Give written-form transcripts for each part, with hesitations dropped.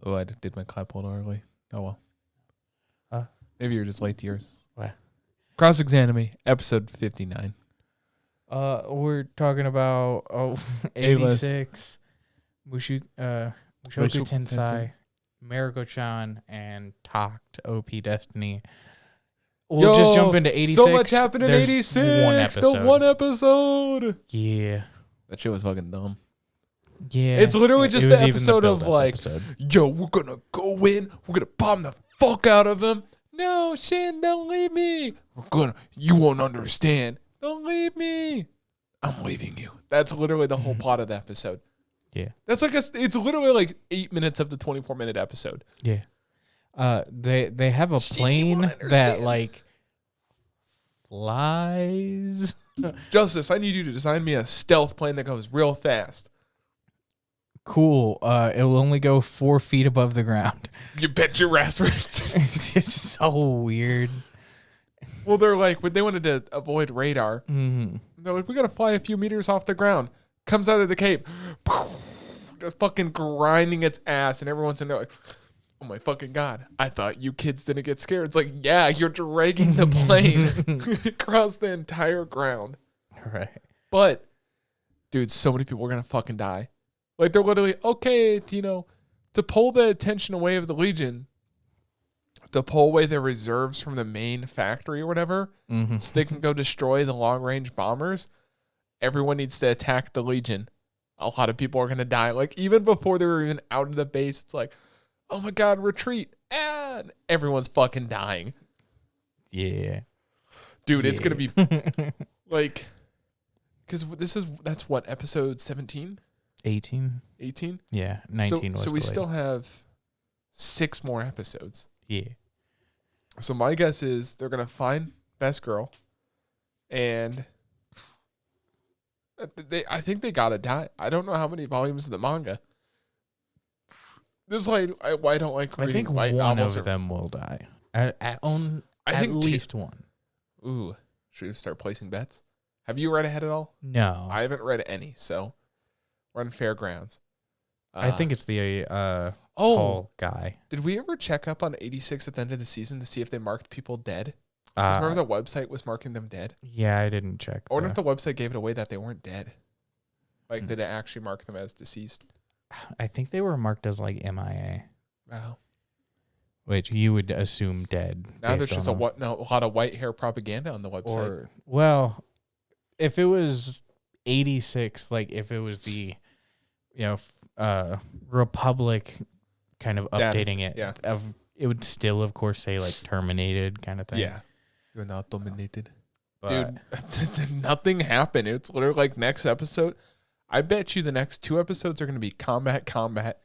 Oh, I did my clap a little early. Oh, well. Huh? Maybe you're just late to yours. What? Cross-Exanime, episode 59. We're talking about 86, Mushoku Tensei, Mieruko-chan, and Takt Op Destiny. We'll just jump into 86. So much happened in There's 86. One episode. The one episode. Yeah. That shit was fucking dumb. Yeah. It's literally just the episode of like, episode. yo, we're going to go in. We're going to bomb the fuck out of him. No, Shin, don't leave me. You won't understand. Don't leave me. I'm leaving you. That's literally the whole plot of the episode. Yeah. That's like it's literally like 8 minutes of the 24-minute episode. Yeah. They have a plane that like flies. Justice, I need you to design me a stealth plane that goes real fast. Cool. It will only go 4 feet above the ground. You bet your ass. It's so weird. Well, they're like, when they wanted to avoid radar, they're like, we got to fly a few meters off the ground. Comes out of the cape, just fucking grinding its ass, and everyone's in there like, oh my fucking God, I thought you kids didn't get scared. It's like, yeah, you're dragging the plane across the entire ground. Right. But, dude, so many people are going to fucking die. Like, they're literally, okay, to pull the attention away of the Legion, to pull away their reserves from the main factory or whatever, so they can go destroy the long-range bombers, everyone needs to attack the Legion. A lot of people are going to die. Like, even before they were even out of the base, it's like, oh my God, retreat. And everyone's fucking dying. Yeah. Dude, it's going to be, like, because that's what, episode 17? 18? 18? Yeah, 19 was So we delayed. still have 6 more episodes. Yeah. So my guess is they're going to find Best Girl, and I think they got to die. I don't know how many volumes of the manga. This is why I don't like reading I think light one novels. of them will die. At least one. Ooh, should we start placing bets? Have you read ahead at all? No. I haven't read any, so we're on fair grounds. I think it's the tall guy. Did we ever check up on 86 at the end of the season to see if they marked people dead? Because remember the website was marking them dead? Yeah, I didn't check. I wonder if the website gave it away that they weren't dead. Like, did it actually mark them as deceased? I think they were marked as like MIA. Wow. Which you would assume dead. Now there's just a lot of white hair propaganda on the website. Well, if it was 86, like if it was the, Republic kind of updating it, it would still, of course, say like terminated kind of thing. Yeah. You're not dominated. But, dude, nothing happened. It's literally like next episode. I bet you the next 2 episodes are going to be combat.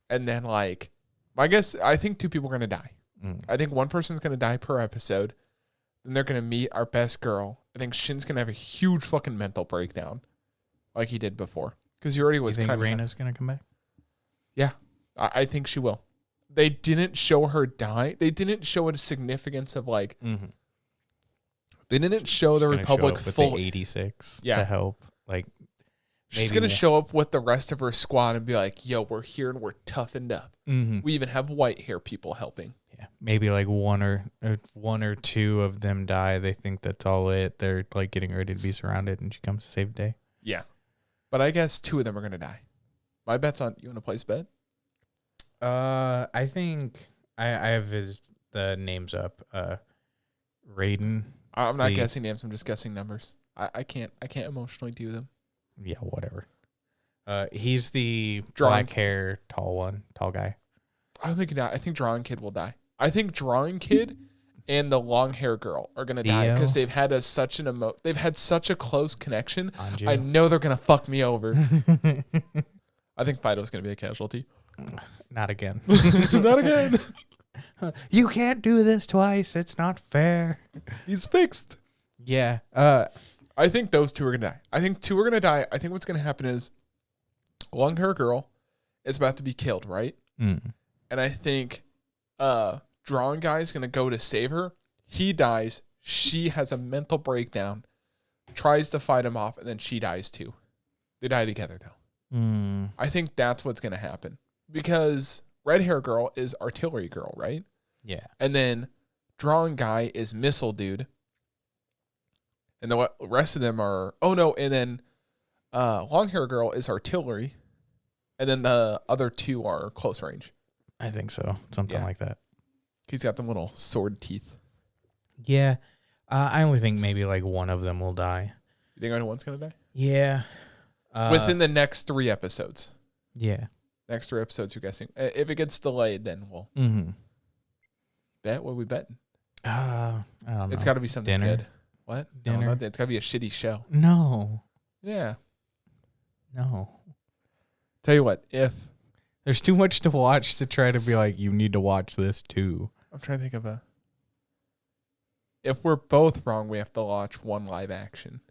And then like, I guess, I think 2 people are going to die. I think one person's going to die per episode. Then they're going to meet our Best Girl. I think Shin's going to have a huge fucking mental breakdown like he did before. Because he already was you think kind of... Reina's going to come back? Yeah, I think she will. They didn't show her die. They didn't show a significance of like... They didn't show the Republic show up full... with the 86 to help. Like, she's going to show up with the rest of her squad and be like, yo, we're here and we're toughened up. We even have white hair people helping. Yeah, maybe like one or two of them die. They think that's all it. They're like getting ready to be surrounded, and she comes to save the day. Yeah, but I guess 2 of them are gonna die. My bet's on. You want to place a bet? I think I have the names up. Raiden. I'm not guessing names. I'm just guessing numbers. I can't emotionally do them. Yeah, whatever. He's the Drawing black hair, tall guy. I don't think he died. I think Drawing Kid will die. I think Drawing Kid and the long hair girl are gonna die because they've had such a close connection. Anju. I know they're gonna fuck me over. I think Fido's gonna be a casualty. Not again. Not again. You can't do this twice. It's not fair. He's fixed. Yeah. I think those 2 are gonna die. I think 2 are gonna die. I think what's gonna happen is long hair girl is about to be killed, right? And I think Drawing Guy is going to go to save her. He dies. She has a mental breakdown, tries to fight him off, and then she dies too. They die together, though. I think that's what's going to happen. because red hair girl is artillery girl, right? Yeah. And then drawing guy is missile dude. And the rest of them are, and then long hair girl is artillery. And then the other two are close range. I think so. Something like that. He's got them little sword teeth. Yeah. I only think maybe like one of them will die. You think only one's going to die? Yeah. Within the next 3 episodes. Yeah. Next 3 episodes, you're guessing. If it gets delayed, then we'll bet. What are we betting? I don't know. It's got to be something Dinner. good. What? Dinner. No, it's got to be a shitty show. No. Yeah. No. Tell you what, if... There's too much to watch to try to be like, you need to watch this too. I'm trying to think of a... If we're both wrong, we have to watch one live action.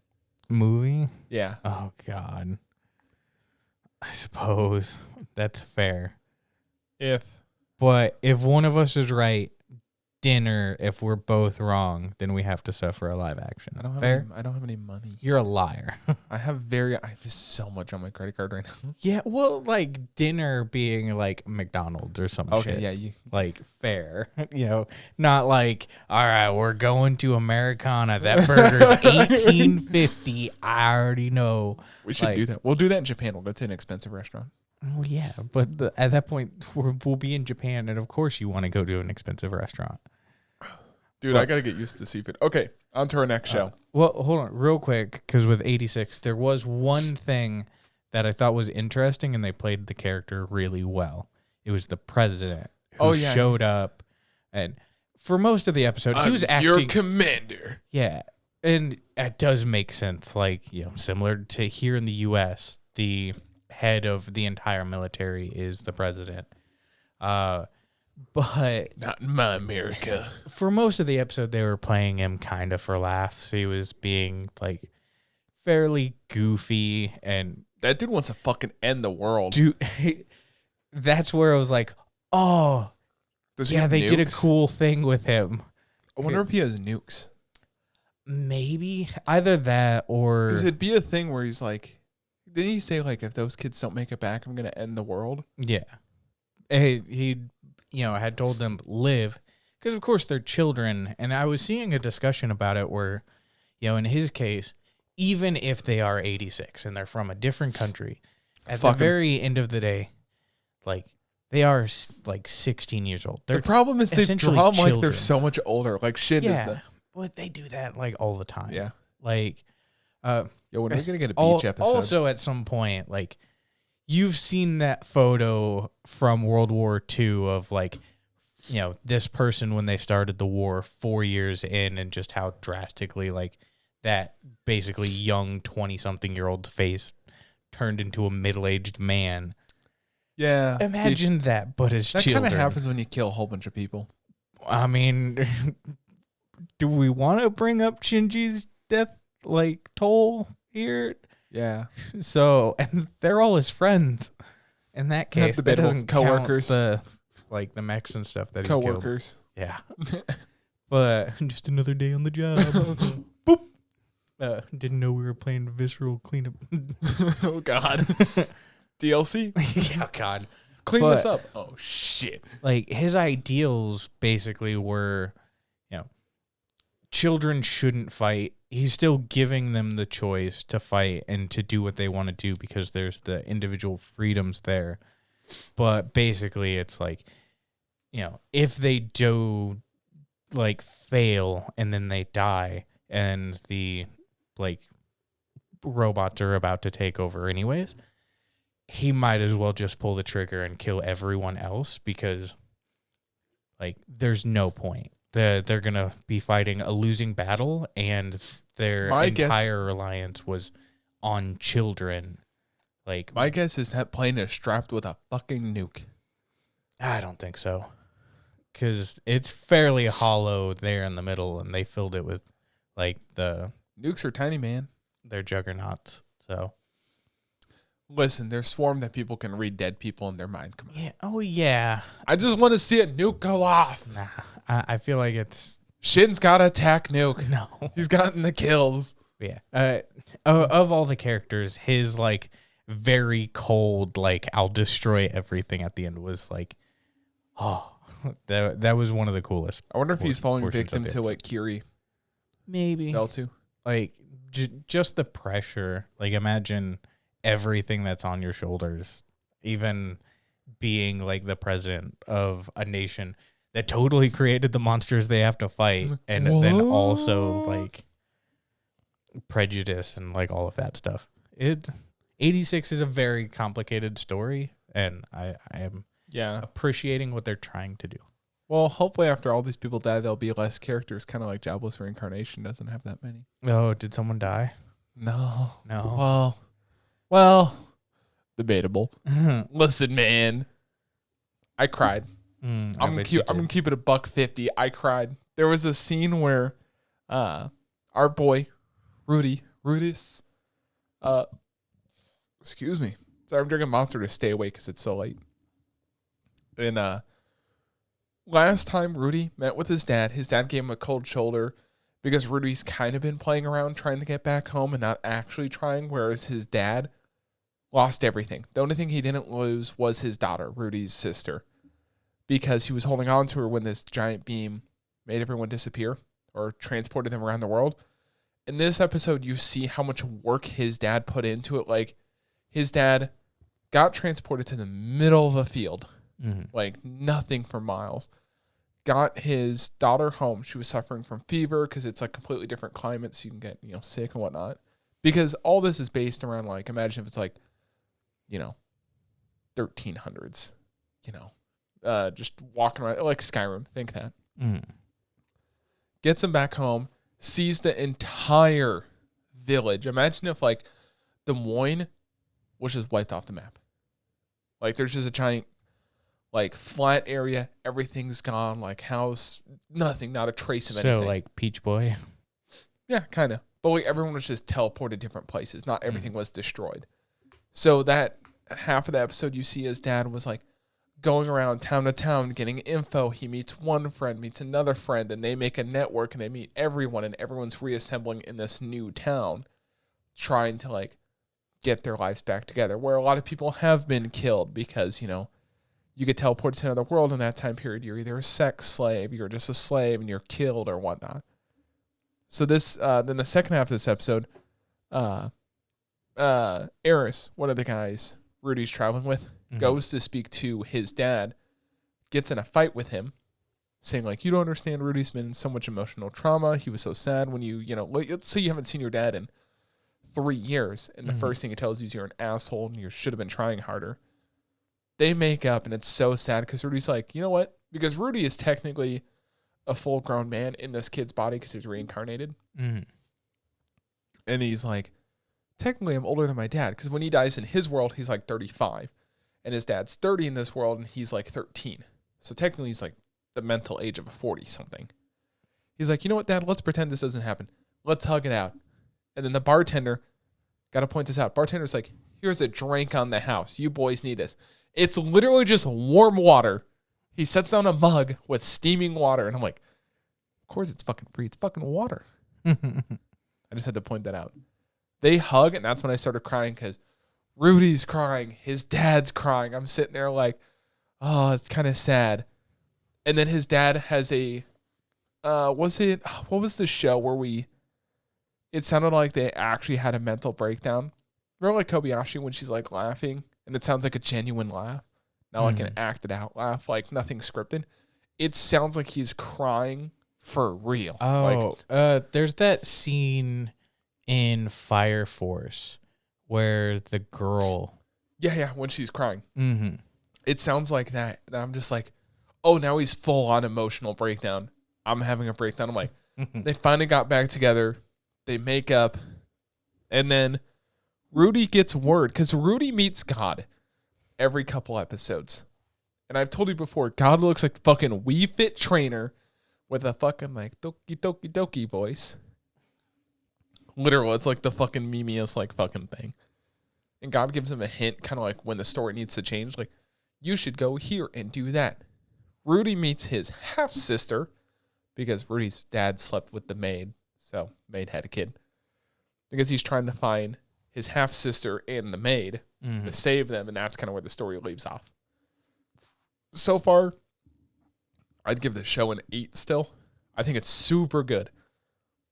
Movie? Yeah. Oh, God. I suppose that's fair. But if one of us is right, dinner. If we're both wrong, then we have to suffer a live action. I don't have fair? I don't have any money. You're a liar. I have so much on my credit card right now. Yeah, well, like dinner being like McDonald's or some shit. Okay, yeah, like fair, not like, all right, we're going to Americana. That burger's $18.50. I already know. We should do that. We'll do that in Japan. We'll go to an expensive restaurant. Well, yeah, but at that point, we'll be in Japan, and of course you want to go to an expensive restaurant. Dude, I got to get used to seafood. Okay, on to our next show. Well, hold on real quick, because with 86, there was one thing that I thought was interesting, and they played the character really well. It was the president who showed up, and for most of the episode, he was acting... your commander. Yeah, and it does make sense. Like, similar to here in the U.S., the head of the entire military is the president. But not in my America. For most of the episode, they were playing him kind of for laughs. He was being like fairly goofy, and that dude wants to fucking end the world. Dude, that's where I was like, oh, they did a cool thing with him. I wonder if he has nukes. Maybe either that or because it'd be a thing where he's like, didn't he say like, if those kids don't make it back, I'm gonna end the world? Yeah, he had told them live, because of course they're children. And I was seeing a discussion about it where, in his case, even if they are 86 and they're from a different country, at the very end of the day, like they are like 16 years old. The problem is they draw them like they're so much older. Like shit is that. But they do that like all the time. Yeah. Like, when are we gonna get a beach episode? Also, at some point, like, you've seen that photo from World War II of like, this person when they started the war 4 years in, and just how drastically like that basically young 20-something-year-old face turned into a middle-aged man. Yeah. Imagine that, but as children. That kind of happens when you kill a whole bunch of people. I mean, do we want to bring up Shinji's death toll here? Yeah. So, and they're all his friends. In that case, that doesn't coworkers, count the mechs and stuff that he's killed. Coworkers. Yeah. But just another day on the job. Boop. Didn't know we were playing Visceral Cleanup. Oh God. DLC. Yeah, God. Clean this up. Oh shit. Like his ideals basically were, children shouldn't fight. He's still giving them the choice to fight and to do what they want to do because there's the individual freedoms there. But basically it's like, if they do fail and then they die and the robots are about to take over anyways, he might as well just pull the trigger and kill everyone else because there's no point. They're going to be fighting a losing battle, and their entire reliance was on children. My guess is that plane is strapped with a fucking nuke. I don't think so. Because it's fairly hollow there in the middle, and they filled it with, the... Nukes are tiny, man. They're juggernauts, so... Listen, they're swarmed that people can read dead people in their mind. Come on. Yeah. Oh, yeah. I just want to see a nuke go off. Nah. I feel like it's... Shin's got to attack nuke. No. He's gotten the kills. Yeah. Of all the characters, his, very cold, like I'll destroy everything at the end was like, oh, that was one of the coolest. I wonder if he's falling portions victim of the to what Kiri maybe fell to. like just the pressure. Like imagine everything that's on your shoulders, even being like the president of a nation that totally created the monsters they have to fight, and then also like prejudice and like all of that stuff. 86 is a very complicated story, and I am appreciating what they're trying to do. Well, hopefully after all these people die, there'll be less characters, kind of like Jobless Reincarnation doesn't have that many. Oh, did someone die? No. No. Well, debatable. Listen, man, I cried. I'm gonna keep it $150. I cried. There was a scene where our boy Rudis, excuse me. Sorry, I'm drinking Monster to stay awake because it's so late. And last time Rudy met with his dad gave him a cold shoulder because Rudy's kind of been playing around trying to get back home and not actually trying, whereas his dad lost everything. The only thing he didn't lose was his daughter, Rudy's sister, because he was holding on to her when this giant beam made everyone disappear or transported them around the world. In this episode, you see how much work his dad put into it. Like, his dad got transported to the middle of a field, like nothing for miles. Got his daughter home. She was suffering from fever because it's like completely different climate, so you can get, sick and whatnot. Because all this is based around, like, imagine if it's like, 1300s, just walking around like Skyrim. Think that. Gets him back home, sees the entire village. Imagine if like Des Moines was just wiped off the map. Like there's just a giant like flat area, everything's gone, like house, nothing, not a trace of anything. So like Peach Boy. Yeah, kind of. But like everyone was just teleported different places. Not everything was destroyed. So that half of the episode you see his dad was like going around town to town getting info. He meets one friend, meets another friend, and they make a network and they meet everyone, and everyone's reassembling in this new town trying to like get their lives back together, where a lot of people have been killed because, you get teleported to another world in that time period. You're either a sex slave, you're just a slave, and you're killed or whatnot. So this, then the second half of this episode, Eris, one of the guys Rudy's traveling with, goes to speak to his dad, gets in a fight with him, saying like, you don't understand, Rudy's been in so much emotional trauma. He was so sad when let's say you haven't seen your dad in 3 years, and the first thing he tells you is you're an asshole and you should have been trying harder. They make up, and it's so sad because Rudy's like, you know what? Because Rudy is technically a full-grown man in this kid's body because he's reincarnated. And he's like, technically I'm older than my dad because when he dies in his world, he's like 35. And his dad's 30 in this world, and he's like 13. So technically he's like the mental age of a 40-something. He's like, you know what, Dad? Let's pretend this doesn't happen. Let's hug it out. And then the bartender, got to point this out. Bartender's like, here's a drink on the house. You boys need this. It's literally just warm water. He sets down a mug with steaming water. And I'm like, of course it's fucking free. It's fucking water. I just had to point that out. They hug, and that's when I started crying because Rudy's crying. His dad's crying. I'm sitting there like, oh, it's kind of sad. And then his dad has a, what was the show where it sounded like they actually had a mental breakdown. Remember like Kobayashi when she's like laughing and it sounds like a genuine laugh, not like an acted out laugh, like nothing scripted. It sounds like he's crying for real. Oh, there's that scene in Fire Force where the girl. Yeah, when she's crying. It sounds like that. And I'm just like, oh, now he's full on emotional breakdown. I'm having a breakdown. I'm like, they finally got back together. They make up. And then Rudy gets word because Rudy meets God every couple episodes. And I've told you before, God looks like fucking Wii Fit trainer with a fucking like doki doki doki voice. Literal, it's like the fucking memeiest like fucking thing. And God gives him a hint, kind of like when the story needs to change, like, you should go here and do that. Rudy meets his half-sister because Rudy's dad slept with the maid. So maid had a kid. Because he's trying to find his half sister and the maid to save them, and that's kind of where the story leaves off. So far, I'd give the show an 8 still. I think it's super good.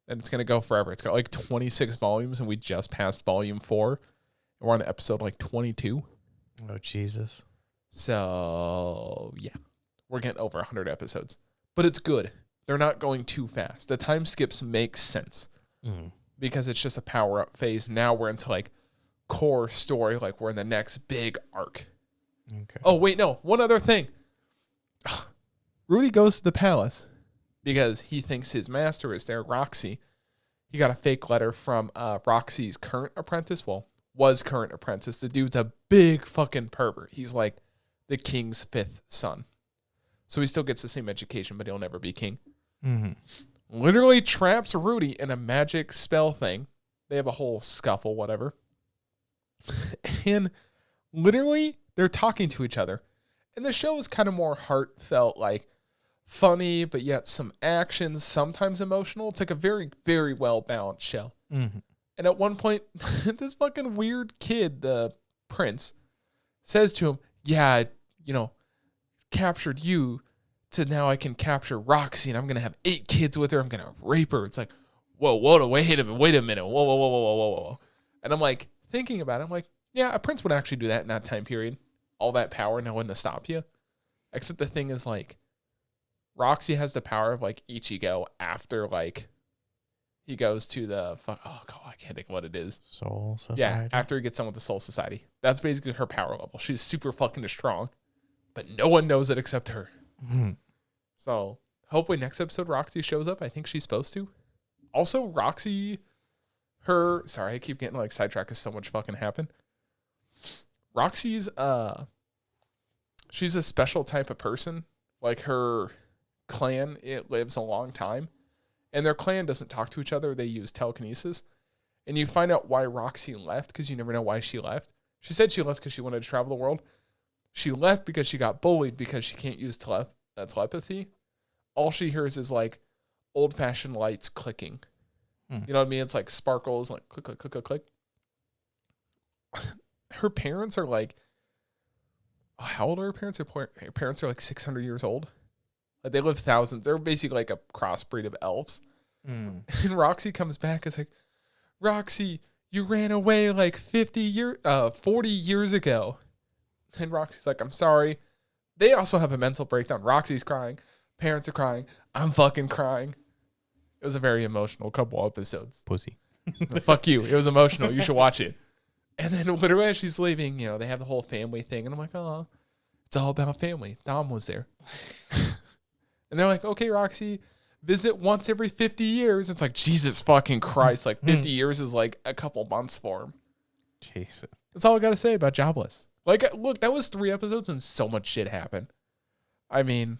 And it's going to go forever. It's got like 26 volumes, and we just passed volume 4. And we're on episode like 22. Oh, Jesus. So, yeah. We're getting over 100 episodes. But it's good. They're not going too fast. The time skips make sense. Because it's just a power-up phase. Now we're into like core story. Like we're in the next big arc. Okay. Oh, wait, no. One other thing. Rudy goes to the palace because he thinks his master is there, Roxy. He got a fake letter from Roxy's current apprentice. Well, was current apprentice. The dude's a big fucking pervert. He's like the king's 5th son. So he still gets the same education, but he'll never be king. Literally traps Rudy in a magic spell thing. They have a whole scuffle, whatever. And literally, they're talking to each other. And the show is kind of more heartfelt, like funny, but yet some action, sometimes emotional. It's like a very, very well-balanced show. And at one point, this fucking weird kid, the prince, says to him, yeah, captured you to now I can capture Roxy, and I'm going to have 8 kids with her. I'm going to rape her. It's like, whoa, wait a minute. Whoa. And I'm like, thinking about it, I'm like, yeah, a prince would actually do that in that time period. All that power, no one to stop you. Except the thing is, like, Roxy has the power of, like, Ichigo after, like, he goes to the, oh, God, I can't think of what it is. Soul Society? Yeah, after he gets done with the Soul Society. That's basically her power level. She's super fucking strong, but no one knows it except her. So, hopefully next episode Roxy shows up. I think she's supposed to. Also, Roxy, sorry, I keep getting, like, sidetracked because so much fucking happened. Roxy's, she's a special type of person. Like, her clan, it lives a long time. And their clan doesn't talk to each other. They use telekinesis. And you find out why Roxy left, because you never know why she left. She said she left because she wanted to travel the world. She left because she got bullied because she can't use telepathy. All she hears is, like, old-fashioned lights clicking. You know what I mean? It's like sparkles, like click, click, click, click, click. Her parents are like, how old are her parents? Her parents are like 600 years old. Like, they live thousands. They're basically like a crossbreed of elves. And Roxy comes back and is like, Roxy, you ran away like 40 years ago. And Roxy's like, I'm sorry. They also have a mental breakdown. Roxy's crying. Parents are crying. I'm fucking crying. It was a very emotional couple episodes. Pussy. Fuck you. It was emotional. You should watch it. And then literally as she's leaving, they have the whole family thing. And I'm like, oh, it's all about family. Dom was there. And they're like, okay, Roxy, visit once every 50 years. It's like, Jesus fucking Christ. Like 50 years is like a couple months for him. Jesus. That's all I got to say about Jobless. Like, look, that was 3 episodes and so much shit happened. I mean,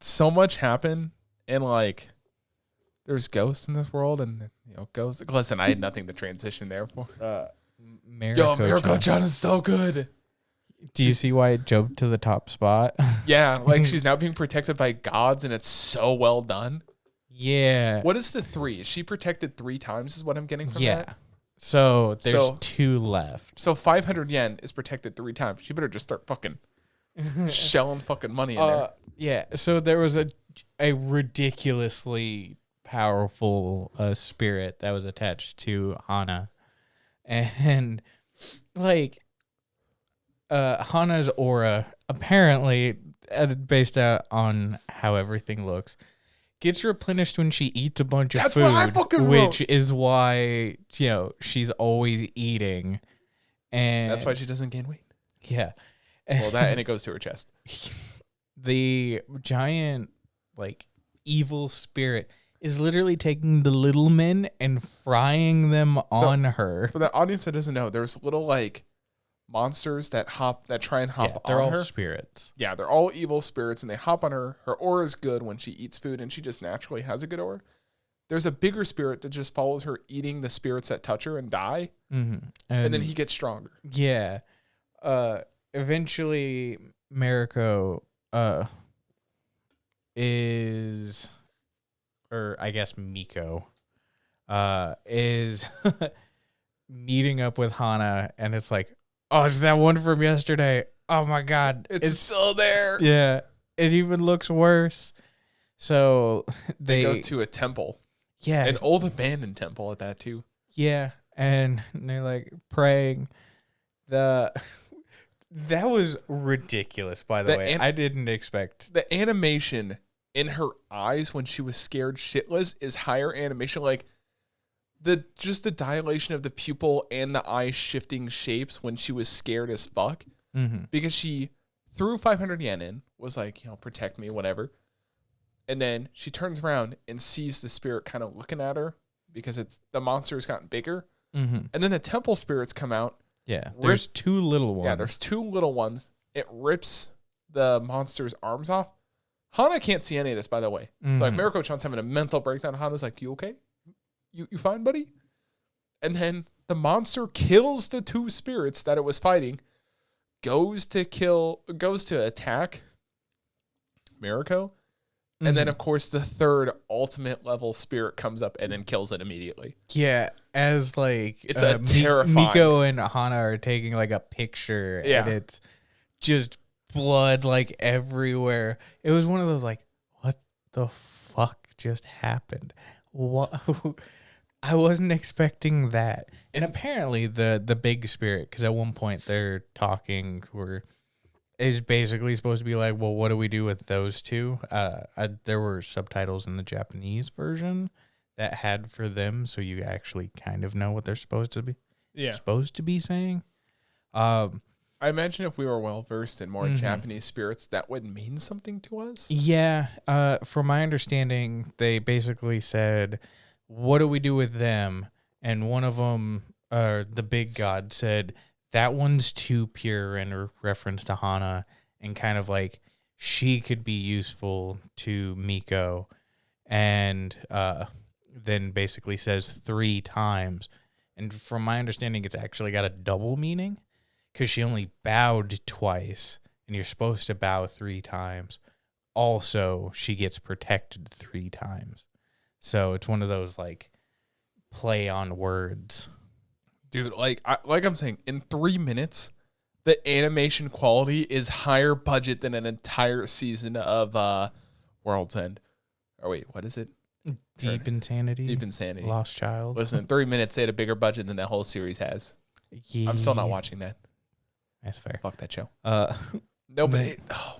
so much happened. And like, there's ghosts in this world, and ghosts. Listen, I had nothing to transition there for. Mieruko-chan is so good. Do you see why it jumped to the top spot? Yeah, like she's now being protected by gods, and it's so well done. Yeah. What is the 3? Is she protected 3 times? Is what I'm getting from that. So there's 2 left. So 500 yen is protected 3 times. She better just start fucking shelling fucking money in there. Yeah. So there was a ridiculously powerful spirit that was attached to Hana, and like Hana's aura, apparently based on how everything looks, gets replenished when she eats a bunch of food, which is why she's always eating, and that's why she doesn't gain weight. Yeah. Well, that and it goes to her chest. The giant evil spirit is literally taking the little men and frying them on her. For the audience that doesn't know, there's little monsters that try and hop on her. They're all spirits. Yeah, they're all evil spirits, and they hop on her. Her aura is good when she eats food, and she just naturally has a good aura. There's a bigger spirit that just follows her, eating the spirits that touch her and die, and then he gets stronger. Yeah. Eventually, Mieruko or I guess Miko is meeting up with Hana, and it's like, oh, it's that one from yesterday. Oh my God. It's still there. Yeah. It even looks worse. So They go to a temple. Yeah. An old abandoned temple at that too. Yeah. And they're like praying. That was ridiculous, by the way. I didn't expect. The animation in her eyes when she was scared shitless is higher animation. Like the dilation of the pupil and the eye shifting shapes when she was scared as fuck. Mm-hmm. Because she threw 500 yen in, was like, protect me, whatever. And then she turns around and sees the spirit kind of looking at her because the monster has gotten bigger. Mm-hmm. And then the temple spirits come out. Yeah, there's two little ones. Yeah, there's two little ones. It rips the monster's arms off. Hana can't see any of this, by the way. Mm-hmm. So like Mieruko-chan's having a mental breakdown. Hana's like, you okay? You fine, buddy? And then the monster kills the two spirits that it was fighting, goes to attack Mieruko. And then, of course, the third ultimate level spirit comes up and then kills it immediately. Yeah, as like it's a terrifying. Miko and Hana are taking like a picture, and it's just blood like everywhere. It was one of those like, what the fuck just happened? What? I wasn't expecting that. And apparently, the big spirit, because at one point they're talking is basically supposed to be like, well, what do we do with those two? There were subtitles in the Japanese version that had for them, so you actually kind of know what they're supposed to be saying. I imagine if we were well versed in more Japanese spirits, that would mean something to us. Yeah. From my understanding, they basically said, what do we do with them? And one of them, the big god, said, that one's too pure, in a reference to Hana, and kind of like she could be useful to Miko, and then basically says 3 times. And from my understanding, it's actually got a double meaning because she only bowed twice, and you're supposed to bow 3 times. Also, she gets protected 3 times. So it's one of those like play on words. Dude, like I'm saying, in 3 minutes, the animation quality is higher budget than an entire season of World's End. Oh, wait, what is it? Deep Insanity. Deep Insanity. Lost Child. Listen, in 3 minutes, they had a bigger budget than that whole series has. Yeah. I'm still not watching that. That's fair. Fuck that show. No, but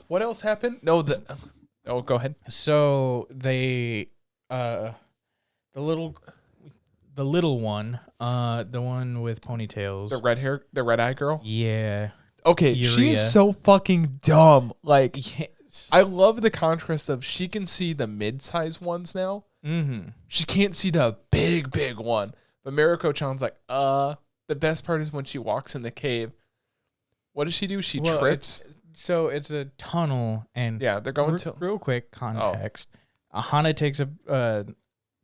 what else happened? No, go ahead. So they, the little one, the one with ponytails. The red eye girl? Yeah. Okay, she is so fucking dumb. Like, yes. I love the contrast of she can see the mid-sized ones now. Mm-hmm. She can't see the big one. But Mieruko-chan's like, the best part is when she walks in the cave. What does she do? She trips. It's a tunnel, and yeah, they're going to real quick context. Hana takes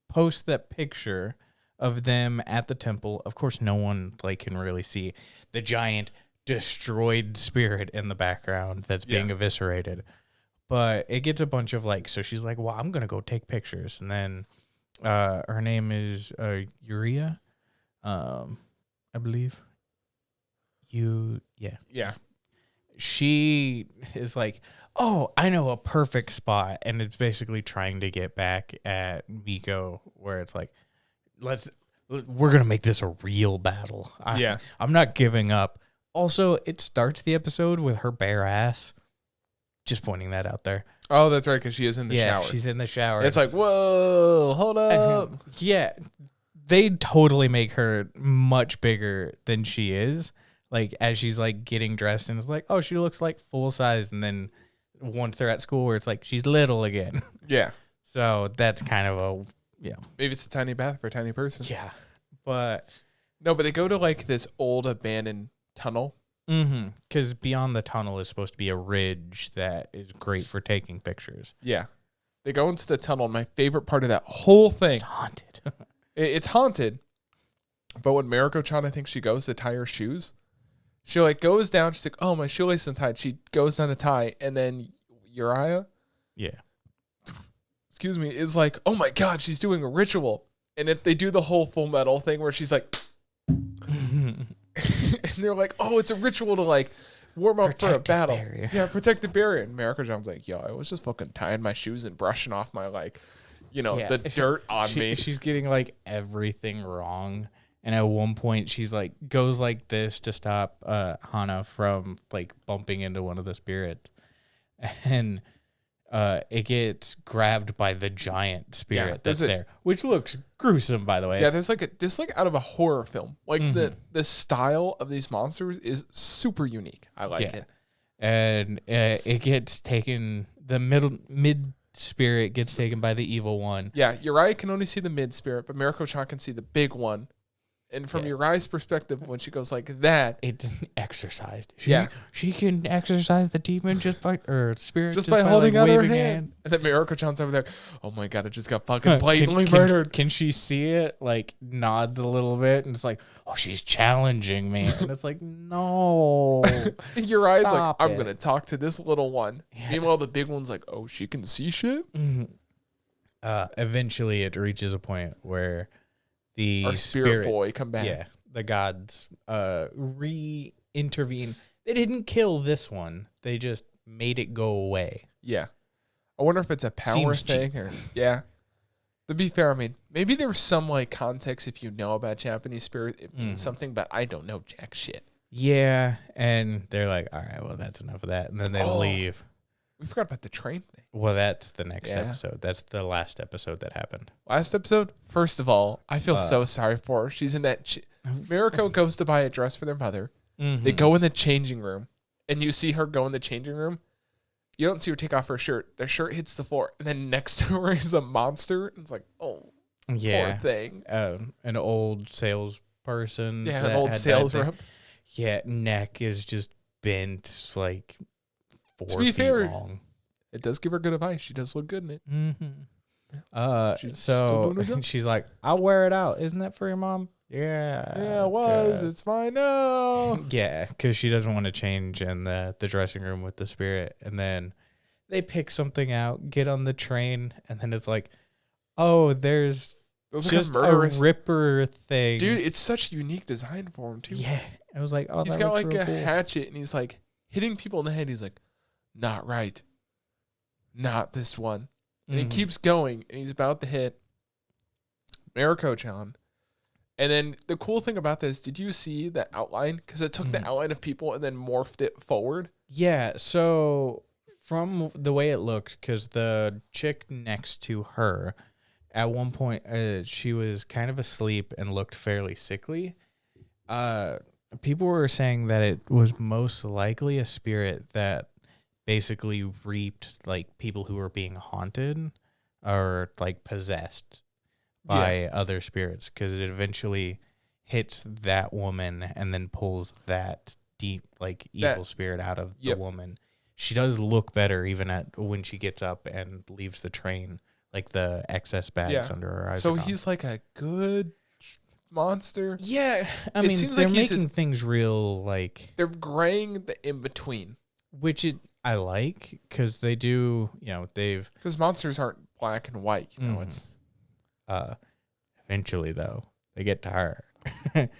posts that picture of them at the temple. Of course, no one can really see the giant destroyed spirit in the background that's being eviscerated. But it gets a bunch of so she's like, well, I'm going to go take pictures. And then her name is Yuria, I believe. Yeah. She is like, oh, I know a perfect spot. And it's basically trying to get back at Miko, where it's like, we're going to make this a real battle. I'm not giving up. Also, it starts the episode with her bare ass. Just pointing that out there. Oh, that's right, because she is in the shower. Yeah, she's in the shower. It's like, whoa, hold up. Yeah, they totally make her much bigger than she is. As she's getting dressed, and it's like, oh, she looks like full size. And then once they're at school, where it's like she's little again. Yeah. So that's kind of maybe it's a tiny bath for a tiny person. Yeah, but no, but they go to this old abandoned tunnel. Mm-hmm. Because beyond the tunnel is supposed to be a ridge that is great for taking pictures. Yeah. They go into the tunnel. And my favorite part of that whole thing. It's haunted. It's haunted. But when Mieruko-chan, I think she goes to tie her shoes. She goes down. She's like, oh, my shoelace isn't tied. She goes down to tie. And then Uriah. Yeah. Excuse me. Is like, oh my God, she's doing a ritual. And if they do the whole Full Metal thing where she's like, and they're like, oh, it's a ritual to like warm up for a battle. Barrier. Yeah, protect the barrier. And Mieruko-chan's like, yo, I was just fucking tying my shoes and brushing off my like, the dirt on me. She's getting like everything wrong. And at one point she's like goes like this to stop Hana from like bumping into one of the spirits. And it gets grabbed by the giant spirit that's there, which looks gruesome, by the way. Yeah, there's like out of a horror film. Like the style of these monsters is super unique. I like it. And it gets taken. The mid spirit gets taken by the evil one. Yeah, Uriah can only see the mid spirit, but Mieruko-chan can see the big one. And from Uriah's perspective, when she goes like that, it's exorcised. She can exorcise the demon just by holding like out her waving hand. And then Mieruko-chan's over there. Oh my god, it just got fucking blatantly murdered. Can she see it? Like nods a little bit, and it's like, oh, she's challenging me. And it's like, no. Uriah's like, I'm gonna talk to this little one. Yeah. Meanwhile, the big one's like, oh, she can see shit. Eventually, it reaches a point where the spirit boy come back. Yeah, the gods re-intervene. They didn't kill this one. They just made it go away. Yeah. I wonder if it's a power thing or To be fair, I mean, maybe there's some like context if you know about Japanese spirit, it means something, but I don't know jack shit. Yeah, and they're like, all right, well, that's enough of that. And then they leave. We forgot about the train thing. Well, that's the next episode. That's the last episode that happened. Last episode? First of all, I feel so sorry for her. She's in that... Mieruko goes to buy a dress for their mother. They go in the changing room, and you see her go in the changing room. You don't see her take off her shirt. Their shirt hits the floor, and then next to her is a monster. And it's like, oh, poor thing. An old salesperson. Yeah, an old sales rep. Yeah, neck is just bent like 4 to be feet fair, long. It does give her good advice. She does look good in it. So she's like, I'll wear it out. Isn't that for your mom? Yeah, it was. It's fine now. Yeah, because she doesn't want to change in the dressing room with the spirit. And then they pick something out, get on the train, and then it's like, oh, there's just a Ripper thing. Dude, it's such a unique design for him, too. Yeah. I was like, oh, he's got like a hatchet, and he's like hitting people in the head. He's like, not right. Not this one. And he keeps going, and he's about to hit Mieruko-chan. And then the cool thing about this, did you see the outline? Because it took the outline of people and then morphed it forward. Yeah, so from the way it looked, because the chick next to her, at one point, she was kind of asleep and looked fairly sickly. People were saying that it was most likely a spirit that basically reaped like people who were being haunted or like possessed by other spirits, because it eventually hits that woman and then pulls that deep like evil spirit out of the woman. She does look better even when she gets up and leaves the train, like the excess bags under her eyes. So he's like a good monster. Yeah, I mean, seems they're like making things real, like they're graying the in between, which I like, because they do, because monsters aren't black and white. It's eventually though they get to her.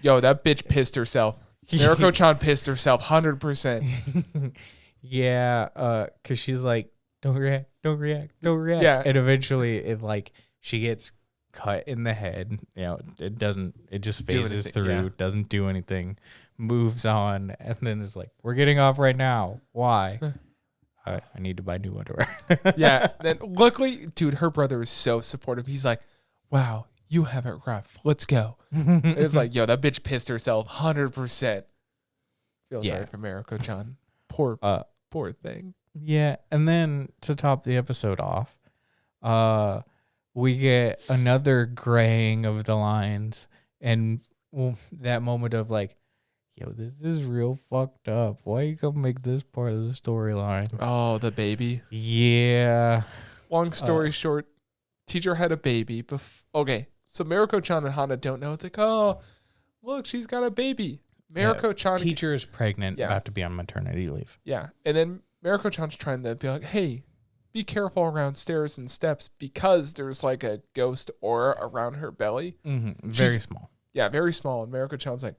Yo, that bitch pissed herself. Mieruko-chan pissed herself 100%. Yeah, because she's like, don't react. Yeah, and eventually it like she gets cut in the head. It just phases through, doesn't do anything, moves on, and then it's like, we're getting off right now. Why? I need to buy new underwear. Yeah. Then luckily, dude, her brother is so supportive. He's like, wow, you have it rough. Let's go. It's like, yo, that bitch pissed herself 100%. Feel sorry for Mieruko-chan. Poor thing. Yeah. And then to top the episode off, we get another graying of the lines, and that moment of like, yo, this is real fucked up. Why you gonna make this part of the storyline? Oh, the baby. Yeah. Long story short, teacher had a baby. Okay, so Mieruko-chan and Hana don't know. It's like, oh, look, she's got a baby. Mieruko-chan. Teacher is pregnant, about to be on maternity leave. Yeah, and then Mieruko-chan's trying to be like, hey, be careful around stairs and steps, because there's like a ghost aura around her belly. Very small. Yeah, very small. And Mieruko-chan's like,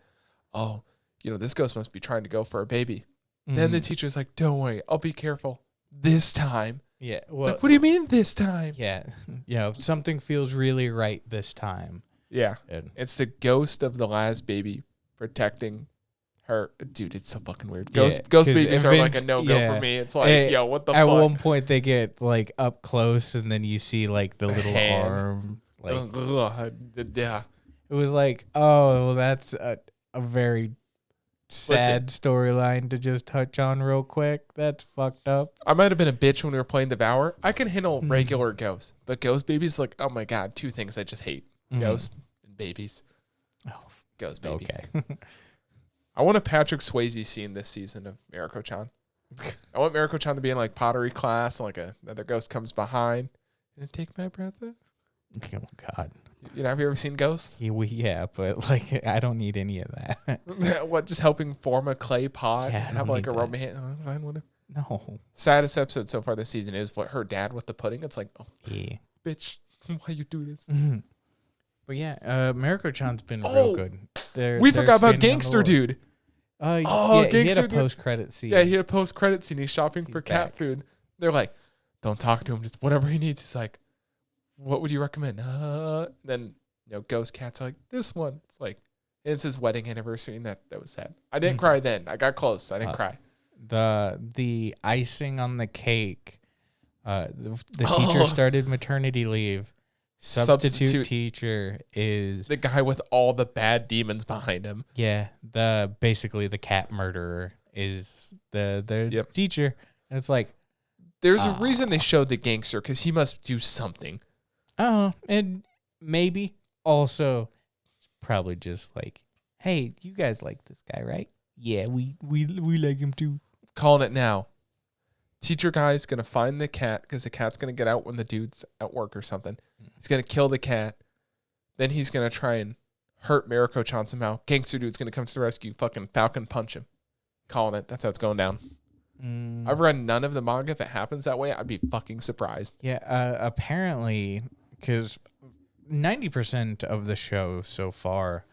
oh, this ghost must be trying to go for a baby. Then the teacher's like, don't worry, I'll be careful this time. Yeah. It's like, what do you mean this time? Yeah. Something feels really right this time. Yeah. And It's the ghost of the last baby protecting her. Dude, it's so fucking weird. Ghost babies are like a no-go for me. It's like, what the fuck? At one point, they get like up close, and then you see like the little hand. arm. Like, Yeah. it was like, oh, well, that's a very sad storyline to just touch on real quick. That's fucked up. I might have been a bitch when we were playing Devour. I can handle regular ghosts, but ghost babies, like, oh my God, two things I just hate. Ghost and babies. Oh, ghost baby. Okay. I want a Patrick Swayze scene this season of Mieruko-chan. I want Mieruko-chan to be in like pottery class and like another ghost comes behind and take my breath away. Oh God. Have you ever seen Ghost? Yeah, but like I don't need any of that. What, just helping form a clay pot Yeah, and have like a romance? Fine, whatever. No. Saddest episode so far this season is what her dad with the pudding. It's like, oh, Yeah. bitch, why you do this? But yeah, Mieruko-chan's been real good. We forgot about Gangster Dude. Yeah, Gangster he had a Dude. Post-credit scene. Yeah, he had a post-credit scene. He's shopping for cat back. food. They're like, don't talk to him. Just whatever he needs. He's like, what would you recommend? Then, Ghost Cat's like, this one. It's like, it's his wedding anniversary, and that was sad. I didn't cry then. I got close. I didn't cry. The icing on the cake, the teacher started maternity leave. Substitute teacher is the guy with all the bad demons behind him. Yeah, basically the cat murderer is the teacher, and it's like there's a reason they showed the gangster because he must do something. Oh, and maybe also probably just like, hey, you guys like this guy, right? Yeah, we like him too. Calling it now. Teacher guy's gonna find the cat because the cat's gonna get out when the dude's at work or something. He's gonna kill the cat. Then he's gonna try and hurt Mieruko-chan somehow. Gangster dude's gonna come to the rescue. Fucking Falcon punch him. Calling it. That's how it's going down. I've read none of the manga. If it happens that way, I'd be fucking surprised. Yeah, apparently, because 90% of the show so far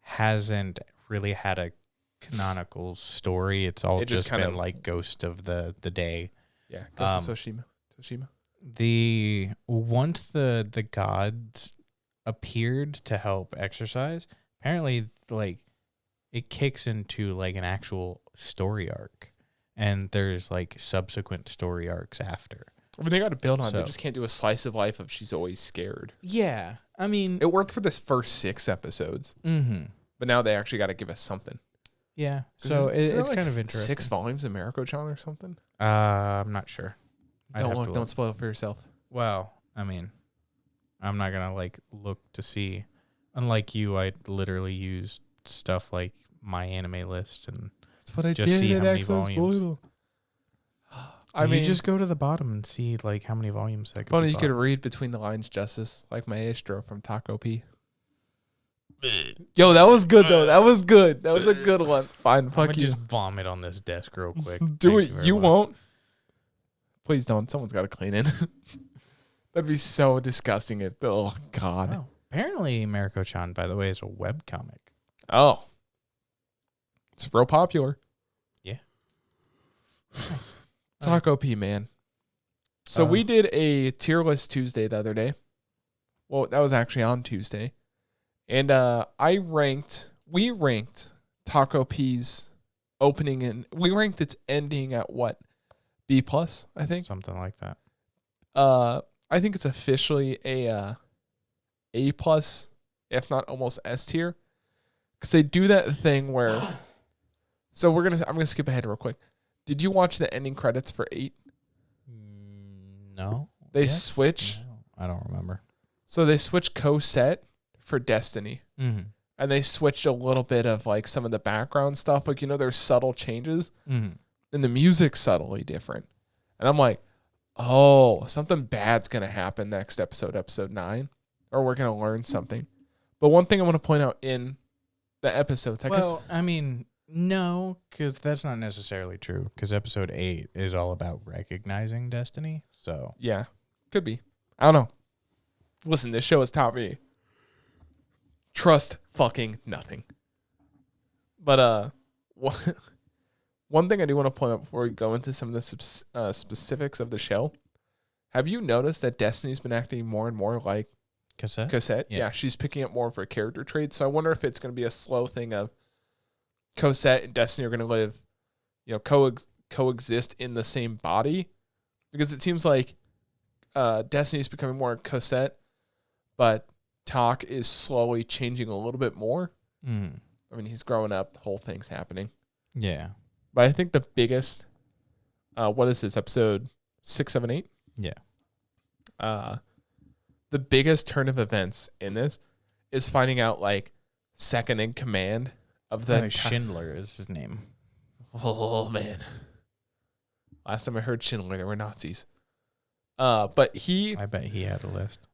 hasn't really had a canonical story. It's all just been like Ghost of the Day. Yeah, Ghost of Tsushima. Once the gods appeared to help exercise, apparently like it kicks into like an actual story arc, and there's like subsequent story arcs after. I mean, they got to build on it. They just can't do a slice of life of she's always scared. Yeah, I mean, it worked for this first 6 episodes, but now they actually got to give us something. Yeah, so it's like kind of interesting. 6 volumes of Mieruko-chan or something? I'm not sure. Don't spoil it for yourself. Well, I mean, I'm not gonna like look to see. Unlike you, I literally use stuff like my anime list and that's what I just did see how many Access volumes. Spoil. I mean, you just go to the bottom and see like how many volumes that could funny. be You could read between the lines, Justice, like Maestro from Takt Op. Yo, that was good though. That was good. That was a good one. Fine, fuck you. Just vomit on this desk real quick. Do it. You won't. Please don't. Someone's got to clean it. That'd be so disgusting. Oh God. Oh, apparently, Mieruko-chan, by the way, is a webcomic. Oh, it's real popular. Yeah. Nice. Takt Op, man. So we did a tier list Tuesday the other day. Well, that was actually on Tuesday. And we ranked Takt Op's opening, and we ranked its ending at what? B+, I think. Something like that. I think it's officially A+, if not almost S tier. Because they do that thing where... So I'm gonna skip ahead real quick. Did you watch the ending credits for 8? No. They switch. No, I don't remember. So they switched co-set for Destiny. Mm-hmm. And they switched a little bit of like some of the background stuff. Like, there's subtle changes. Mm-hmm. And the music's subtly different. And I'm like, oh, something bad's going to happen next episode 9. Or we're going to learn something. But one thing I want to point out in the episodes, I mean, no, because that's not necessarily true. Because episode 8 is all about recognizing Destiny. So yeah, could be. I don't know. Listen, this show has taught me trust fucking nothing. But one thing I do want to point out before we go into some of the specifics of the show. Have you noticed that Destiny's been acting more and more like Cosette? Yeah, she's picking up more of her character traits. So I wonder if it's going to be a slow thing of Cosette and Destiny are going to live, coexist in the same body. Because it seems like Destiny's becoming more Cosette, but Takt is slowly changing a little bit more. Mm. I mean, he's growing up. The whole thing's happening. Yeah. But I think the biggest, what is this, episode 6, 7, 8? Yeah. The biggest turn of events in this is finding out, like, second in command of the... Schindler is his name. Oh, man. Last time I heard Schindler, there were Nazis. But he... I bet he had a list.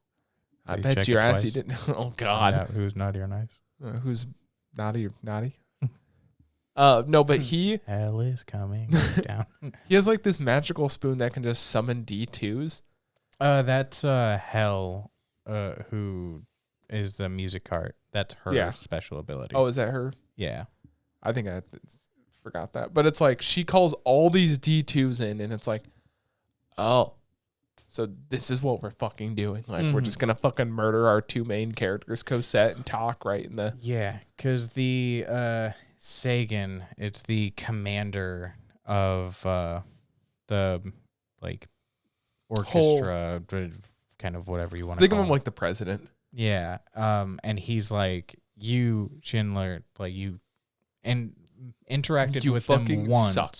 I bet your ass he didn't. Oh, God. Who's naughty or nice? Who's naughty or naughty? No, but he... Hell is coming down. He has, like, this magical spoon that can just summon D2s. That's Hell, who is the music cart. That's her special ability. Oh, is that her? Yeah. I think I forgot that. But it's like she calls all these D2s in, and it's like, oh, so this is what we're fucking doing. Like, we're just going to fucking murder our two main characters, Cosette and Takt, right in the... Yeah, because the Sagan, it's the commander of the, like, orchestra, kind of whatever you want to think call of him like the president. Yeah. And he's like, you, Schindler, like, you interacted with them once. Suck.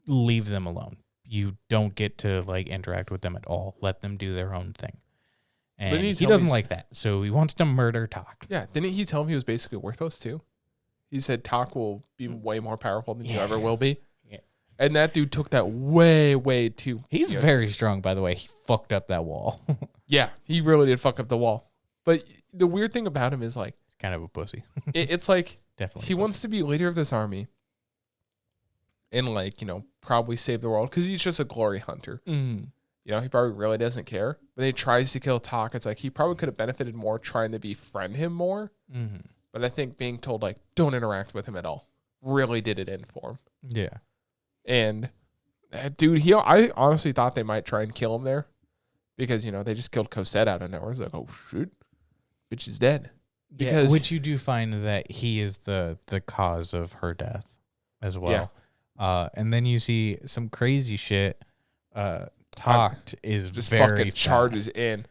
Leave them alone. You don't get to, like, interact with them at all. Let them do their own thing. And he doesn't like that, so he wants to murder Takt. Yeah, didn't he tell him he was basically worthless too? He said Takt will be way more powerful than you ever will be. Yeah. And that dude took that way too. He's very strong, by the way. He fucked up that wall. Yeah, he really did fuck up the wall. But the weird thing about him is, like... He's kind of a pussy. It's like... Definitely. He wants to be leader of this army. And, like, probably save the world. Because he's just a glory hunter. Mm. He probably really doesn't care. But he tries to kill Takt. It's like he probably could have benefited more trying to befriend him more. Mm-hmm. But I think being told, like, don't interact with him at all really did it in for him. Yeah. And, dude, I honestly thought they might try and kill him there. Because, they just killed Cosette out of nowhere. It's like, oh, shoot. Bitch is dead. Because which you do find that he is the cause of her death as well. Yeah. And then you see some crazy shit. Takt is just very fucking fast. Charges in.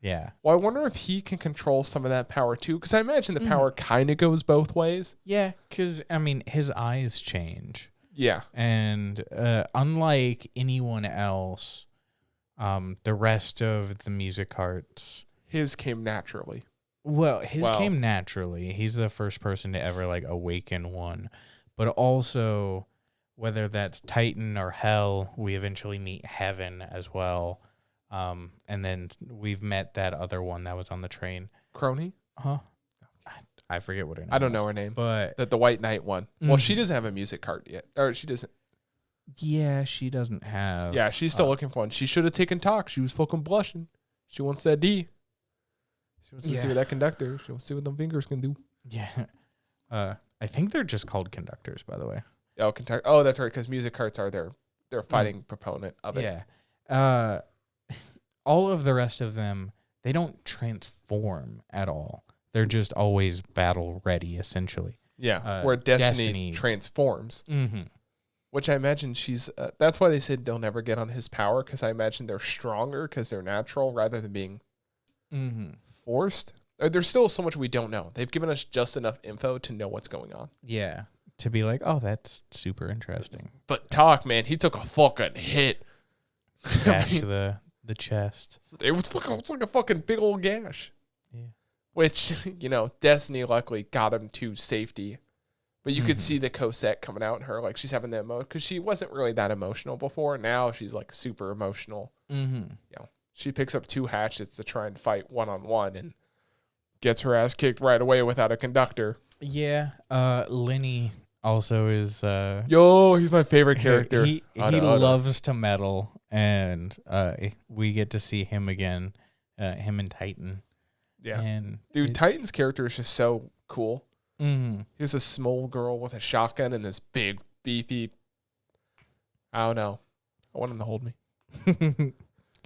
Yeah. Well, I wonder if he can control some of that power too, because I imagine the power kind of goes both ways. Yeah, because I mean, his eyes change. Yeah. And unlike anyone else, the rest of the music carts, his came naturally. Well, his came naturally. He's the first person to ever, like, awaken one, but also, whether that's Titan or Hell, we eventually meet Heaven as well. And then we've met that other one that was on the train. Crony? Huh? I forget what her name is. I don't know her name. But the White Knight one. Mm-hmm. Well, she doesn't have a music cart yet. Or she doesn't. Yeah, she doesn't have. Yeah, she's still looking for one. She should have taken Takt. She was fucking blushing. She wants that D. She wants to see what that conductor. She wants to see what them fingers can do. Yeah. I think they're just called conductors, by the way. Oh, oh, that's right, because music carts are their fighting proponent of it. Yeah. All of the rest of them, they don't transform at all. They're just always battle ready, essentially. Yeah, where Destiny transforms. Mm-hmm. Which I imagine she's... that's why they said they'll never get on his power, because I imagine they're stronger because they're natural rather than being forced. There's still so much we don't know. They've given us just enough info to know what's going on. Yeah. To be like, oh, that's super interesting. But Takt, man, he took a fucking hit. Gash the chest. It was like a fucking big old gash. Yeah. Which, Destiny luckily got him to safety. But you could see the Cosette coming out in her, like she's having the emotion, because she wasn't really that emotional before. Now she's like super emotional. Mm-hmm. She picks up 2 hatchets to try and fight one-on-one and gets her ass kicked right away without a conductor. Yeah. Lenny also is... he's my favorite character. He loves to meddle, and we get to see him again, him and Titan. Yeah. And dude, Titan's character is just so cool. Mm-hmm. Here's a small girl with a shotgun and this big, beefy. I don't know. I want him to hold me. You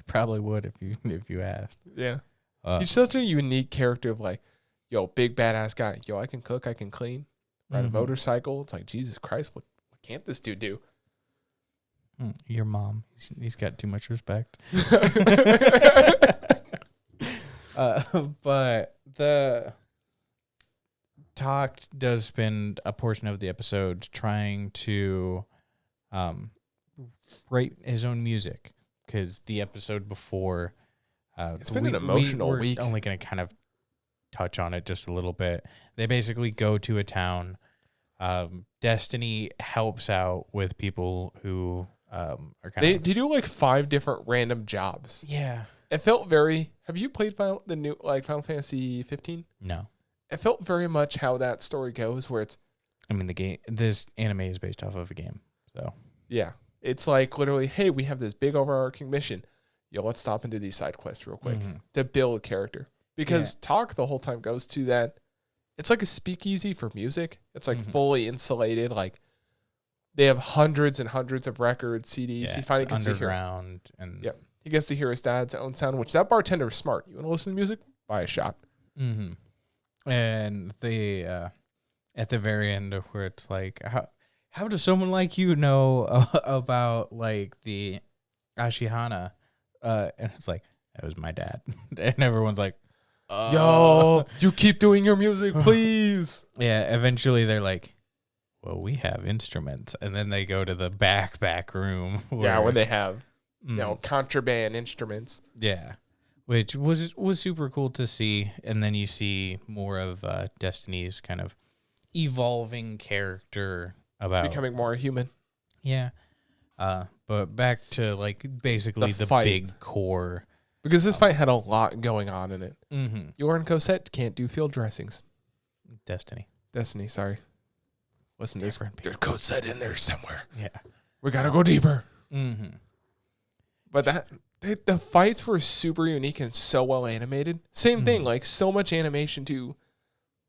probably would if you asked. Yeah. He's such a unique character of like, yo, big badass guy. Yo, I can cook, I can clean, ride a motorcycle. It's like, Jesus Christ, what can't this dude do? Your mom. He's got too much respect. But the Takt does spend a portion of the episode trying to write his own music, because the episode before it's been an emotional week. We're only going to kind of touch on it just a little bit. They basically go to a town. Destiny helps out with people who are kind of. They do like 5 different random jobs. Yeah. It felt very. Have you played Final Fantasy 15? No. It felt very much how that story goes, where it's. I mean, this anime is based off of a game, so. Yeah, it's like literally, hey, we have this big overarching mission. Yo, let's stop and do these side quests real quick to build character. Because Talk the whole time goes to that. It's like a speakeasy for music. It's like fully insulated. Like they have hundreds and hundreds of records, CDs. Yeah, he finally gets underground to hear. Yep, he gets to hear his dad's own sound. Which that bartender is smart. You want to listen to music? Buy a shot. Mm-hmm. And they at the very end where it's like, how does someone like you know about like the Ashihana? And it's like, that was my dad. And everyone's like, yo, you keep doing your music, please. Yeah, eventually they're like, well, we have instruments. And then they go to the back room. Where they have, contraband instruments. Yeah, which was super cool to see. And then you see more of Destiny's kind of evolving character about becoming more human. Yeah. But back to like basically the big core. Because this fight had a lot going on in it. Mm-hmm. You're in Cosette, can't do field dressings. Destiny, sorry. Listen, there's Cosette in there somewhere. Yeah. We got to go deeper. Mm-hmm. But the fights were super unique and so well animated. Same thing, like so much animation to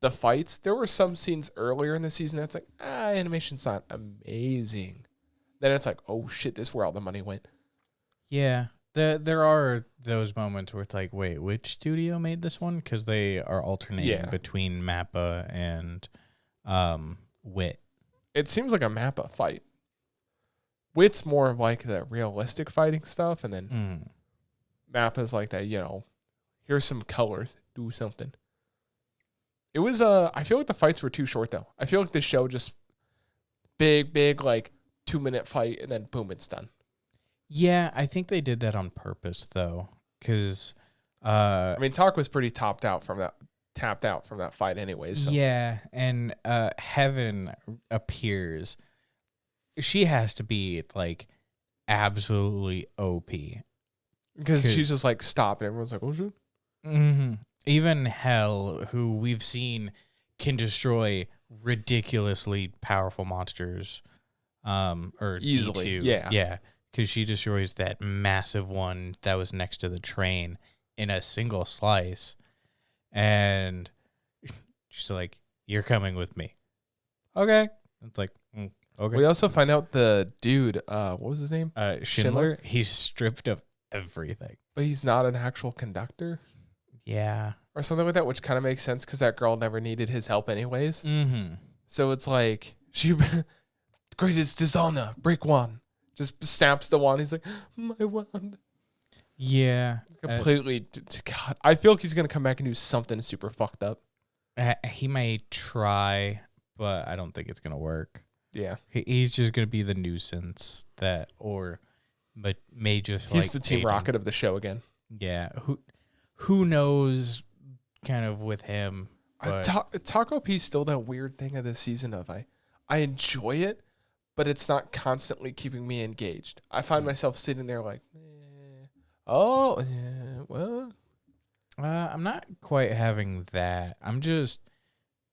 the fights. There were some scenes earlier in the season that's like, animation's not amazing. Then it's like, oh shit, this is where all the money went. Yeah. There are those moments where it's like, wait, which studio made this one? Because they are alternating between Mappa and Wit. It seems like a Mappa fight. Wit's more of like the realistic fighting stuff, and then Mappa's like that, here's some colors, do something. It was, I feel like the fights were too short, though. I feel like the show just big, like 2-minute fight, and then boom, it's done. Yeah, I think they did that on purpose, though, because I mean, Talk was pretty tapped out from that fight, anyways. So. Yeah, and Heaven appears. She has to be like absolutely OP because she's just like stop, and everyone's like, oh shit. Mm-hmm. Even Hell, who we've seen can destroy ridiculously powerful monsters, or easily, D2. Yeah. Because she destroys that massive one that was next to the train in a single slice. And she's like, you're coming with me. Okay. It's like, okay. We also find out the dude, what was his name? Schindler. He's stripped of everything. But he's not an actual conductor? Yeah. Or something like that, which kind of makes sense because that girl never needed his help anyways. Mm-hmm. So it's like, greatest dishonor, break one. Just snaps the wand. He's like, my wand. Yeah. Completely. God, I feel like he's going to come back and do something super fucked up. He may try, but I don't think it's going to work. Yeah. He's just going to be the nuisance but may just he's the Team Rocket of the show again. Yeah. Who knows kind of with him. Takt Op is still that weird thing of this season of I enjoy it, but it's not constantly keeping me engaged. I find myself sitting there like, well. I'm not quite having that. I'm just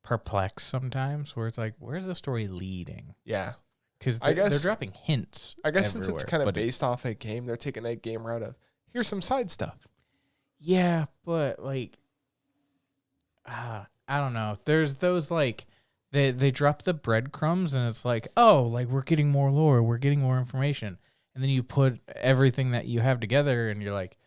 perplexed sometimes where it's like, where's the story leading? Yeah. Because they're dropping hints. I guess since it's kind of based off a game, they're taking that game route of, here's some side stuff. Yeah, but like, I don't know. There's those like They drop the breadcrumbs and it's like, oh, like we're getting more lore, we're getting more information. And then you put everything that you have together and you're like,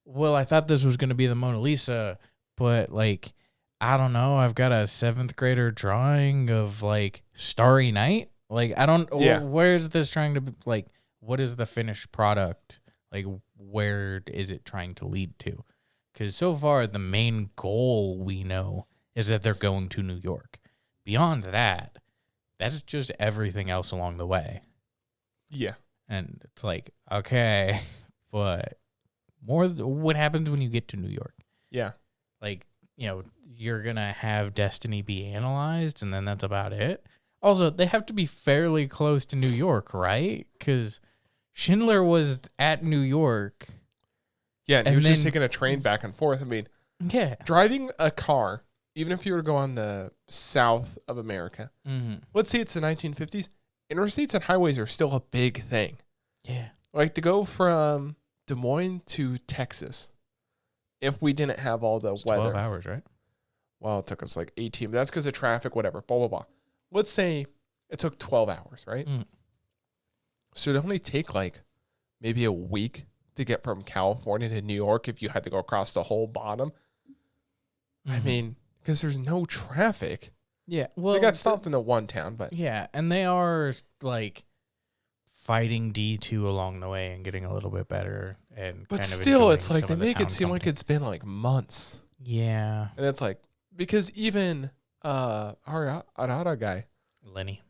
well, I thought this was going to be the Mona Lisa, but like, I don't know. I've got a 7th grader drawing of like Starry Night. Like, I don't, Yeah. where's this trying to be, like, what is the finished product? Like, where is it trying to lead to? Because so far, the main goal we know is that they're going to New York. Beyond that, that's just everything else along the way. Yeah. And it's like, okay, but what happens when you get to New York? Yeah. Like, you're going to have Destiny be analyzed, and then that's about it. Also, they have to be fairly close to New York, right? Because Schindler was at New York. Yeah, and he And was just then- taking a train back and forth. I mean, Yeah. driving a car, even if you were to go on the south of America, Mm-hmm. let's say it's the 1950s, interstates and highways are still a big thing. Yeah. Like to go from Des Moines to Texas, if we didn't have all the It's weather. 12 hours, right? Well, it took us like 18, but that's because of traffic, whatever, blah, blah, blah. Let's say it took 12 hours, right? Mm. So it'd only take like maybe a week to get from California to New York if you had to go across the whole bottom. I Mhm. mean, because there's no traffic. Yeah. Well, They got stopped in the one town, but Yeah, and they are like fighting D2 along the way and getting a little bit better. but kind of still, it's enjoying like some they of the make it town seem like company. it's been like months. Yeah. And it's like, because even our Arara guy, Lenny.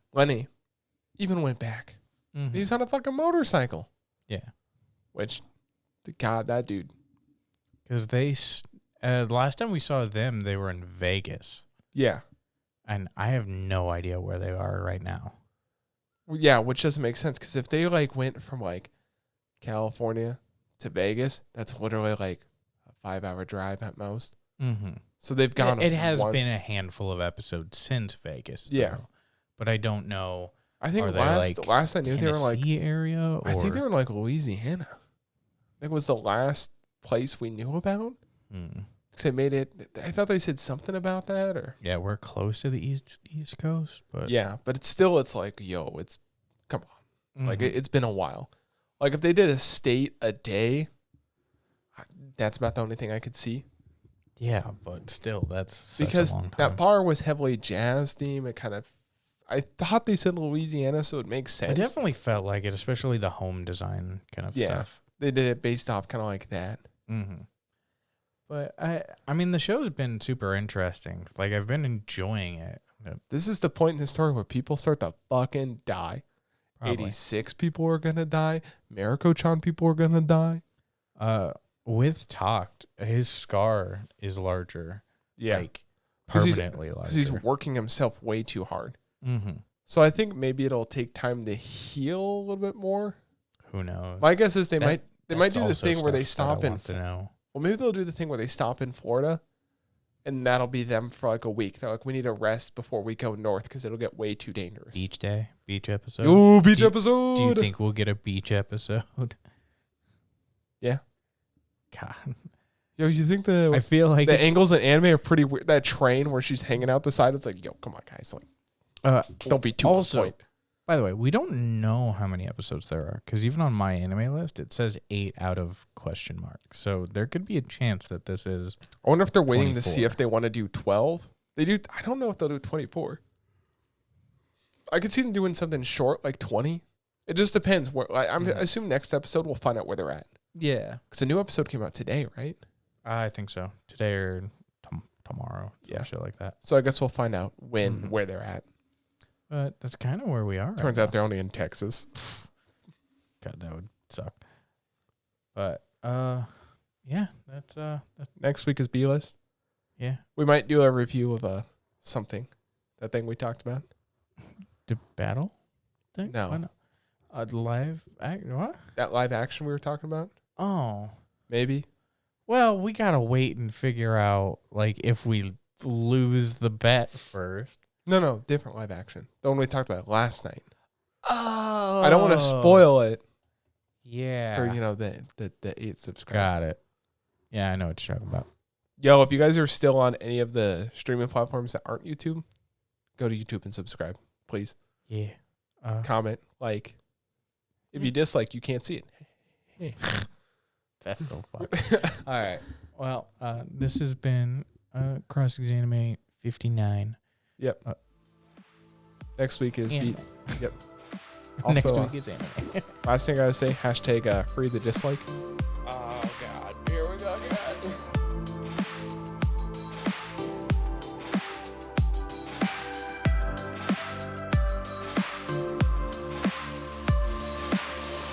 even went back. Mhm. He's on a fucking motorcycle. Yeah. Which, God, that dude. Because last time we saw them, they were in Vegas. Yeah. And I have no idea where they are right now. Yeah, which doesn't make sense because if they like went from like California to Vegas, that's literally like a 5-hour drive at most. Mm-hmm. So they've gone. It has been a handful of episodes since Vegas. Yeah. though. But I don't know. I think Are they, last I knew they were like. Tennessee area? Or, I think they were in like Louisiana. I think it was the last place we knew about. Hmm. They made it. I thought they said something about that, or Yeah, we're close to the East Coast, but yeah, but it's still. It's like, yo, it's come on. Like Mhm. it's been a while. Like if they did a state a day, that's about the only thing I could see. Yeah, but still, that's such Because a long time. that bar was heavily jazz theme. It kind of, I thought they said Louisiana, so it makes I sense. definitely felt like it, especially the home design kind of Yeah. stuff. They did it based off kind of like that. Mm-hmm. But I mean, the show's been super interesting. Like I've been enjoying it. This is the point in the story where people start to fucking die. Probably. 86 people are gonna die. Mieruko-chan people are gonna die. With Takt, his scar is larger. Yeah, Like 'Cause he's- permanently larger. because he's working himself way too hard. Mm-hmm. So I think maybe it'll take time to heal a little bit more. Who knows? My guess is they might That's do the also thing where they stuff stop that I in. want to know. Well, maybe they'll do the thing where they stop in Florida, and that'll be them for like a week. They're like, we need a rest before we go north because it'll get way too dangerous. Beach episode. Ooh, beach Do you- episode. Do you think we'll get a beach episode? Yeah. God, Yo, you think I the feel like it's- angles in anime are pretty weird? That train where she's hanging out the side, it's like, yo, come on, guys, like, don't be too also- on point. By the way, we don't know how many episodes there are because even on my anime list, it says 8 out of question mark. So there could be a chance that this is. I wonder if they're waiting to see 24. if they want to do 12. They do. I don't know if they'll do 24. I could see them doing something short, like 20. It just depends. Where I assume next episode we'll find out where they're at. Yeah, Because a new episode came out today, right? I think so. Today or tomorrow. Yeah. Yeah, shit like that. So I guess we'll find out when Mhm. where they're at. But that's kind of where we are. Turns right out they're only in Texas. now. God, that would suck. But yeah, that's Next week is B list. yeah. We might do a review of something, that thing we talked about. The battle thing. No. Why not? Live act. What? That live action we were talking about. Oh. Maybe. Well, we gotta wait and figure out like if we lose the bet first. No, different live action. The one we talked about last night. Oh, I don't want to spoil it Yeah, for the 8 subscribers. got it. Yeah, I know what you're talking about. Yo, if you guys are still on any of the streaming platforms that aren't YouTube, go to YouTube and subscribe, please. Yeah. Comment, like. If you dislike, you can't see it. Hey. That's so fun. All right. Well, this has been Cross ExAnime 59. Yep. Next week is Anime. Yep. Next Also, week is anime. last thing I gotta say, hashtag free the dislike.